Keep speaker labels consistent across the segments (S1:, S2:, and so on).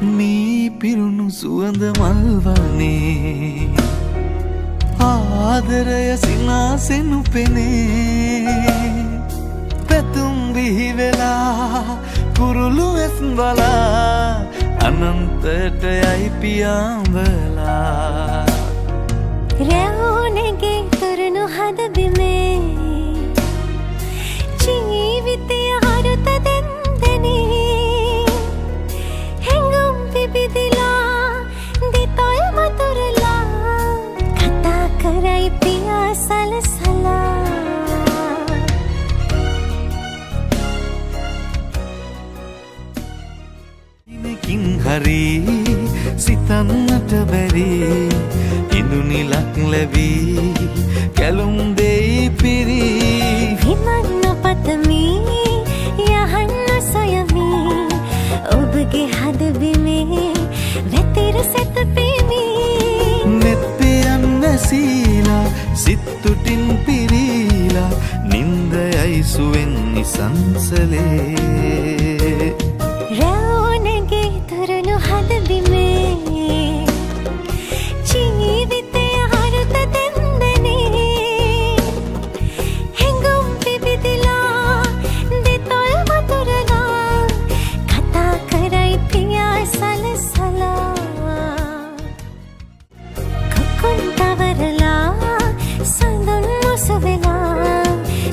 S1: මී පිරුණු සුවඳ මල්වනේ ආදරය සිනාසෙනු පෙනේ පැතුම් බිහි වෙලා කුරුළු ඇස් බලා අනන්තයට යයි පියාඹලා
S2: රැවුනෙගේ තුරුණු හද බිමේ ජීවිතය අරුත දෙන්දනේ හැඟුම් පිබිදිලා දිතොල් මතුරලා කතා කරයි පියා සලසලා
S1: දිනකින් හරි සිතන්නට බැරි ඉඳුනිලක් ලැබී කැලුම් දෙයි පිරි
S2: විමන්න පතමි යහන්න සොයමි ඔබගේ හද බිමේ වැතිර සැතපෙමි
S1: නෙත්පියන් නැසීලා සිත්තුටින් පිරීලා නින්දයයි සුවෙන් නිසංසලේ
S2: රැවුනෙගේ තුරුණු හද බිමේ ජීවිතය අරුත දෙන්දනේ හැඟුම් පිබිදිලා දිතොල් මතුරලා කතා කරයි පියා සලසලා කොකුන් තවරලා සඳුන් මුසු වෙලා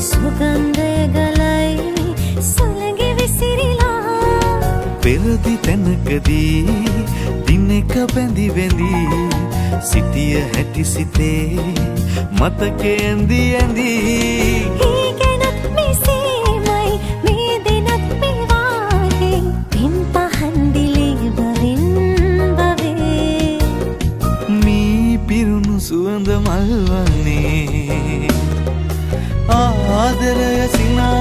S2: සුගන්ධය ගලයි සුළඟ විසිරිලා
S1: පෙරදි තැනකදී දිනක බැඳි බැඳි සිටිය හැටි සිතේ මතකේ ඇඳි ඇඳි
S2: ඒ ගැනත් මෙසේමයි මේ දෙනත් මේවාගේ පින් පහන් දිලේ බවින් බවේ
S1: මී පිරුණු සුවඳ මල්වනේ ආදරය සිනා